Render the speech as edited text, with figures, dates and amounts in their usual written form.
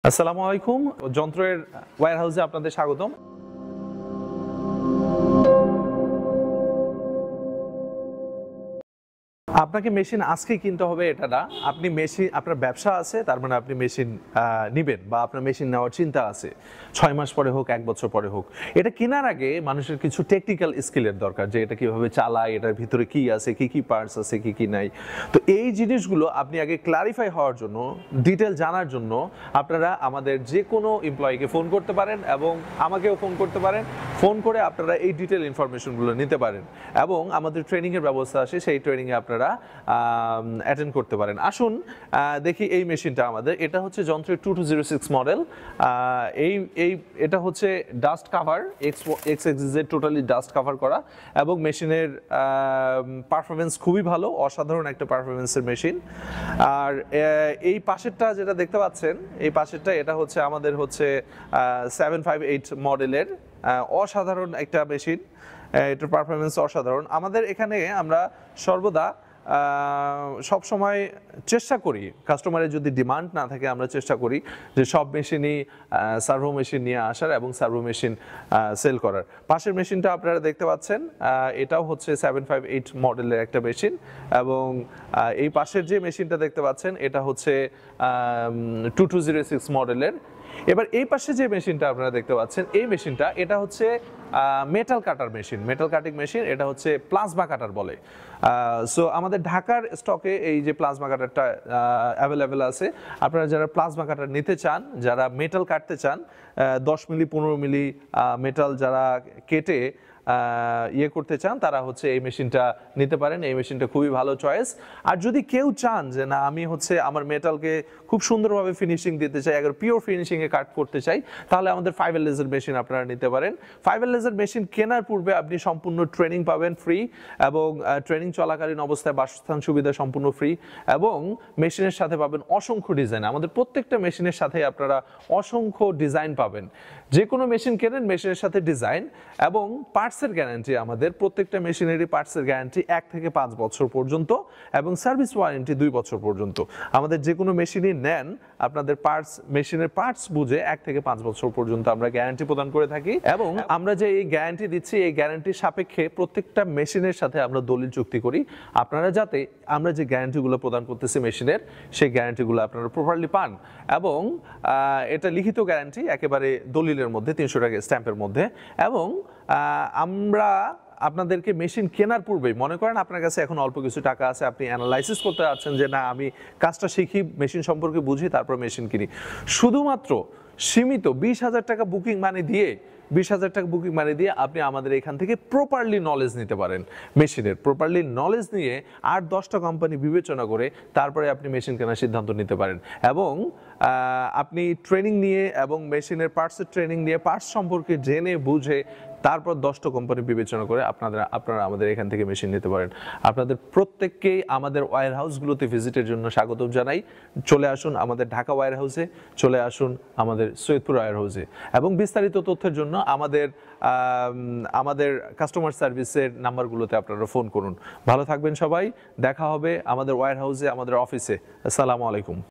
আসসালামু আলাইকুম। যন্ত্রের ওয়্যারহাউসে আপনাদের স্বাগতম। আপনাকে মেশিন আজকেই কিনতে হবে এটা না। আপনি মেশিন, আপনার ব্যবসা আছে, তার মানে আপনি মেশিন নিবেন বা আপনার মেশিন নেওয়ার চিন্তা আছে, 6 মাস পরে হোক, 1 বছর পরে হোক। এটা কেনার আগে মানুষের কিছু টেকনিক্যাল স্কিলের দরকার, যে এটা কিভাবে চালায়, এটার ভিতরে কি আছে, কি পার্টস আছে, কি নাই। তো এই জিনিসগুলো আপনি আগে ক্লারিফাই হওয়ার জন্য, ডিটেল জানার জন্য আপনারা আমাদের যে কোনো এমপ্লয়িকে ফোন করতে পারেন এবং আমাকেও ফোন করতে পারেন। ফোন করে আপনারা এই ডিটেল ইনফরমেশনগুলো নিতে পারেন এবং আমাদের ট্রেনিংয়ের ব্যবস্থা আছে, সেই ট্রেনিংয়ে আপনারা অ্যাটেন্ড করতে পারেন। আসুন দেখি এই মেশিনটা আমাদের, এটা হচ্ছে যন্ত্রের 2206 মডেল। এটা হচ্ছে dust cover, x totally dust cover করা এবং মেশিনের পারফরমেন্স খুবই ভালো, অসাধারণ একটা পারফরমেন্সের মেশিন। আর এই পাশেরটা যেটা দেখতে পাচ্ছেন, এই পাশেরটা এটা হচ্ছে আমাদের হচ্ছে 758 মডেলের অসাধারণ একটা মেশিন। এটার পারফরমেন্স অসাধারণ। আমাদের এখানে আমরা সর্বদা সব সময় চেষ্টা করি, কাস্টমারের যদি ডিমান্ড না থাকে আমরা চেষ্টা করি যে সব মেশিনই সার্ভো মেশিন নিয়ে আসার এবং সার্ভো মেশিন সেল করার। পাশের মেশিনটা আপনারা দেখতে পাচ্ছেন, এটাও হচ্ছে 758 মডেলের একটা মেশিন এবং এই পাশের যে মেশিনটা দেখতে পাচ্ছেন এটা হচ্ছে 2206 মডেলের। এবার এই পাশে যে মেশিনটা আপনারা দেখতে পাচ্ছেন, এই মেশিনটা এটা হচ্ছে মেটাল কাটার মেশিন, মেটাল কাটিং মেশিন। এটা হচ্ছে প্লাজমা কাটার বলে। সো আমাদের ঢাকার স্টকে এই যে প্লাজমা কাটারটা অ্যাভেলেবেল আছে। আপনারা যারা প্লাজমা কাটার নিতে চান, যারা মেটাল কাটতে চান, 10 মিলি 15 মিলি মেটাল যারা কেটে ইয়ে করতে চান, তারা হচ্ছে এই মেশিনটা নিতে পারেন। এই মেশিনটা খুবই ভালো চয়েস। আর যদি কেউ চান যে না, আমি হচ্ছে আমার মেটালকে খুব সুন্দরভাবে ফিনিশিং দিতে চাই, আগে পিওর ফিনিশিংয়ে কাট করতে চাই, তাহলে আমাদের ফাইবার লেজার মেশিন আপনারা নিতে পারেন। ফাইবার লেজার মেশিন কেনার পূর্বে আপনি সম্পূর্ণ ট্রেনিং পাবেন ফ্রি এবং ট্রেনিং চলাকালীন অবস্থায় বাসস্থান সুবিধা সম্পূর্ণ ফ্রি এবং মেশিনের সাথে পাবেন অসংখ্য ডিজাইন। আমাদের প্রত্যেকটা মেশিনের সাথে আপনারা অসংখ্য ডিজাইন পাবেন। যে কোনো মেশিন কেনেন, মেশিনের সাথে ডিজাইন এবং পার্টসের গ্যারান্টি। আমাদের প্রত্যেকটা মেশিনেরই পার্টসের গ্যারান্টি 1 থেকে 5 বছর পর্যন্ত এবং সার্ভিস ওয়ারেন্টি 2 বছর পর্যন্ত। আমাদের যে কোনো মেশিনই নেন, আপনাদের পার্টস, মেশিনের পার্টস বুঝে 1 থেকে 5 বছর পর্যন্ত আমরা গ্যারান্টি প্রদান করে থাকি এবং আমরা যে এই গ্যারান্টি দিচ্ছি, এই গ্যারান্টির সাপেক্ষে প্রত্যেকটা মেশিনের সাথে আমরা দলিল চুক্তি করি, আপনারা যাতে আমরা যে গ্যারান্টিগুলো প্রদান করতেছি মেশিনের, সেই গ্যারান্টিগুলো আপনারা প্রপারলি পান এবং এটা লিখিত গ্যারান্টি, একেবারে দলিলের মধ্যে 300 টাকা স্ট্যাম্পের মধ্যে। এবং আমরা আপনাদেরকে মেশিন কেনার পূর্বেই, মনে করেন আপনার কাছে এখন অল্প কিছু টাকা আছে, আপনি অ্যানালাইসিস করতে যাচ্ছেন যে না, আমি কাজটা শিখি, মেশিন সম্পর্কে বুঝি, তারপর মেশিন কিনি, শুধুমাত্র সীমিত 20,000 টাকা বুকিং মানি দিয়ে, 20,000 টাকা বুকিং মানি দিয়ে আপনি আমাদের এখান থেকে প্রপারলি নলেজ নিতে পারেন। মেশিনের প্রপারলি নলেজ নিয়ে 8-10টা কোম্পানি বিবেচনা করে তারপরে আপনি মেশিন কেনার সিদ্ধান্ত নিতে পারেন এবং আপনি ট্রেনিং নিয়ে এবং মেশিনের পার্টসের ট্রেনিং নিয়ে, পার্টস সম্পর্কে জেনে বুঝে তারপর 10টা কোম্পানি বিবেচনা করে আপনারা আমাদের এখান থেকে মেশিন নিতে পারেন। আপনাদের প্রত্যেককেই আমাদের ওয়্যার হাউসগুলোতে ভিজিটের জন্য স্বাগতম জানাই। চলে আসুন আমাদের ঢাকা ওয়্যার হাউসে, চলে আসুন আমাদের সৈয়দপুর ওয়্যার হাউসে এবং বিস্তারিত তথ্যের জন্য আমাদের কাস্টমার সার্ভিসের নাম্বারগুলোতে আপনারা ফোন করুন। ভালো থাকবেন সবাই, দেখা হবে আমাদের ওয়্যার হাউসে, আমাদের অফিসে। আসসালামু আলাইকুম।